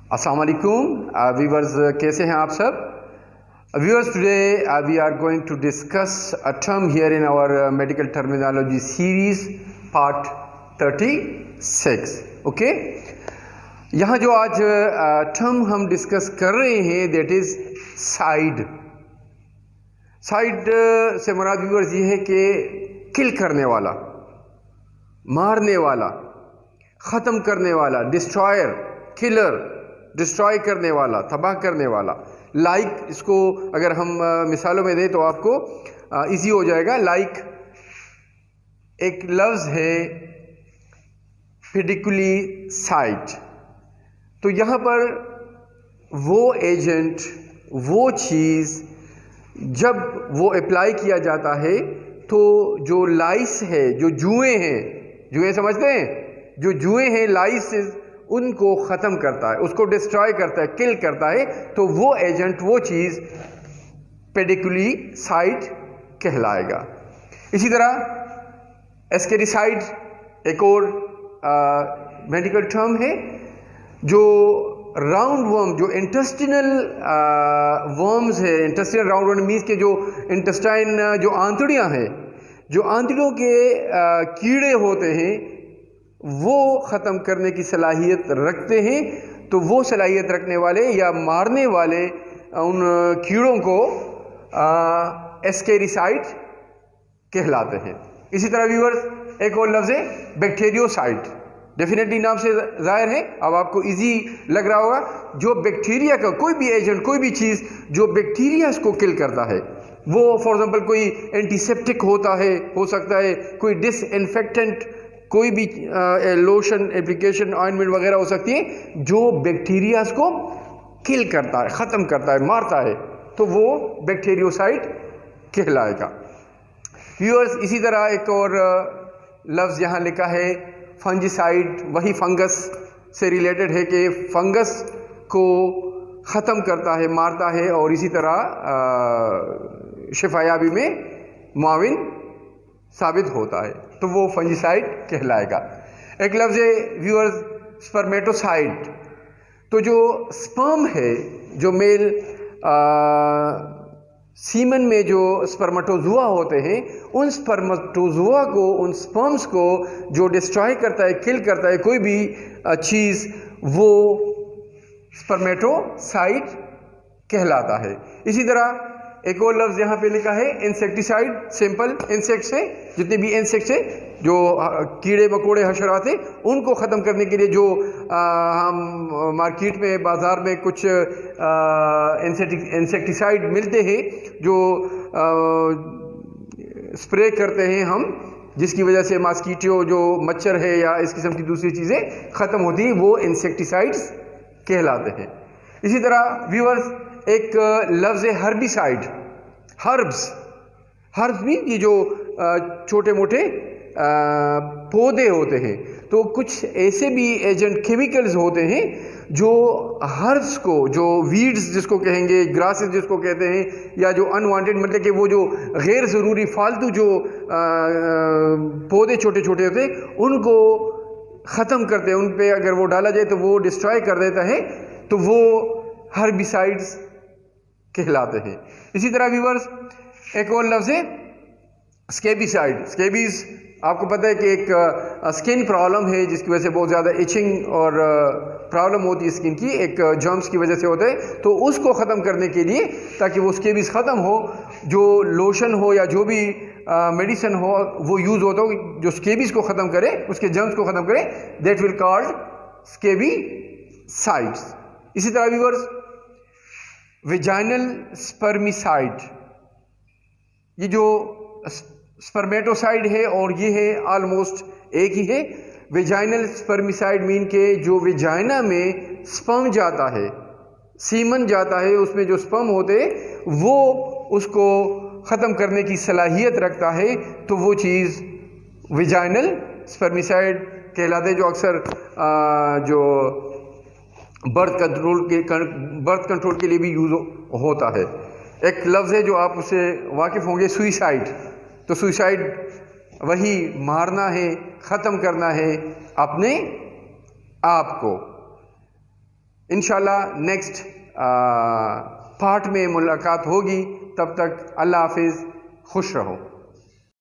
अस्सलाम वालेकुम व्यूअर्स, कैसे हैं आप सब viewers? Today we are going to discuss a term here in our medical terminology series part 36. Okay, यहाँ जो आज टर्म हम डिस्कस कर रहे हैं दैट इज साइड. साइड से मुराद व्यूअर्स ये है कि किल करने वाला, मारने वाला, ख़त्म करने वाला, डिस्ट्रॉयर, किलर, डिस्ट्रॉय करने वाला, तबाह करने वाला. लाइक इसको अगर हम मिसालों में दें तो आपको इजी हो जाएगा. लाइक एक लफ्ज़ है पेडिकुलिसाइड. तो यहाँ पर वो एजेंट, वो चीज़ जब वो अप्लाई किया जाता है तो जो लाइस है, जो जुएँ हैं, जुएँ समझते हैं, जो जुएँ हैं, लाइस उनको ख़त्म करता है, उसको डिस्ट्रॉय करता है, किल करता है. तो वो एजेंट, वो चीज़ पेडिकुलिसाइड कहलाएगा. इसी तरह एस्केरिसाइड एक और मेडिकल टर्म है. जो राउंड वर्म, जो इंटेस्टिनल वर्म्स है, इंटेस्टिनल राउंड वर्म मीन्स के जो इंटेस्टाइन, जो आंतड़ियाँ हैं, जो आंतड़ियों के कीड़े होते हैं, वो ख़त्म करने की सलाहियत रखते हैं. तो वो सलाहियत रखने वाले या मारने वाले उन कीड़ों को एस्केरिसाइड कहलाते हैं. इसी तरह व्यूअर्स एक और लफ्ज़ है बैक्टीरियोसाइड. डेफिनेटली नाम से ज़ाहिर है, अब आपको इजी लग रहा होगा. जो बैक्टीरिया का कोई भी एजेंट, कोई भी चीज़ जो बैक्टीरियाज को किल करता है, वो फॉर एग्जांपल कोई एंटीसेप्टिक होता है, हो सकता है कोई डिसइंफेक्टेंट, कोई भी लोशन, एप्लीकेशन, ऑइंटमेंट वगैरह हो सकती है जो बैक्टीरियाज को किल करता है, ख़त्म करता है, मारता है, तो वो बैक्टीरियोसाइड कहलाएगा. व्यूअर्स, इसी तरह एक और लफ्ज़ यहाँ लिखा है फंजिसाइड. वही फंगस से रिलेटेड है कि फंगस को ख़त्म करता है, मारता है और इसी तरह शिफायाबी में मुआविन साबित होता है, तो वो फंजिसाइड कहलाएगा. एक लफ्ज़ है व्यूअर्स स्पर्मेटोसाइड. तो जो स्पर्म है, जो मेल सीमन में जो स्पर्मेटोजुआ होते हैं, उन स्पर्मेटोजुआ को, उन स्पर्म्स को जो डिस्ट्रॉय करता है, किल करता है कोई भी चीज़, वो स्पर्मेटोसाइड कहलाता है. इसी तरह एक और लफ्ज़ यहाँ पे लिखा है इंसेक्टिसाइड. सिंपल इंसेक्ट्स है, जितने भी इंसेक्ट्स है, जो कीड़े मकोड़े, हशरात हैं, उनको ख़त्म करने के लिए जो हम मार्केट में, बाज़ार में कुछ इंसेक्टिसाइड मिलते हैं जो स्प्रे करते हैं हम, जिसकी वजह से मस्कीटो, जो मच्छर है या इस किस्म की दूसरी चीज़ें ख़त्म होती हैं, वो इंसेक्टिसाइड्स कहलाते हैं. इसी तरह व्यूअर्स एक लफ्ज़ है हर्बिसाइड. हर्ब्स भी ये जो छोटे मोटे पौधे होते हैं, तो कुछ ऐसे भी एजेंट, केमिकल्स होते हैं जो हर्ब्स को, जो वीड्स जिसको कहेंगे, ग्रासेस जिसको कहते हैं, या जो अनवांटेड, मतलब कि वो जो गैर ज़रूरी फालतू जो पौधे छोटे छोटे होते हैं, उनको ख़त्म करते हैं. उन पे अगर वो डाला जाए तो वो डिस्ट्रॉय कर देता है, तो वो हर्बिसाइड्स कहलाते हैं. इसी तरह व्यूअर्स एक और लफ्ज़ है स्केबिसाइड. स्केबीज आपको पता है कि एक स्किन प्रॉब्लम है जिसकी वजह से बहुत ज़्यादा इचिंग और प्रॉब्लम होती है स्किन की, एक जर्म्स की वजह से होता है. तो उसको ख़त्म करने के लिए, ताकि वो स्केबीज ख़त्म हो, जो लोशन हो या जो भी मेडिसिन हो वो यूज़ होता हो जो स्केबीज को ख़त्म करे, उसके जर्म्स को ख़त्म करे, दैट विल कॉल्ड स्केबिसाइड्स. इसी तरह व्यूअर्स वेजाइनल स्पर्मिसाइड. ये जो स्पर्मेटोसाइड है और ये है ऑलमोस्ट एक ही है. वेजाइनल स्पर्मिसाइड मीन के जो वेजाइना में स्पर्म जाता है, सीमन जाता है, उसमें जो स्पर्म होते हैं, वो उसको ख़त्म करने की सलाहियत रखता है, तो वो चीज़ वेजाइनल स्पर्मिसाइड कहलाते हैं, जो अक्सर जो बर्थ कंट्रोल के लिए भी यूज़ होता है. एक लफ्ज़ है जो आप उससे वाकिफ़ होंगे, सुइसाइड. तो सुइसाइड वही मारना है, ख़त्म करना है अपने आप को. انشاءاللہ نیکسٹ پارٹ میں ملاقات ہوگی. تب تک اللہ حافظ، خوش رہو.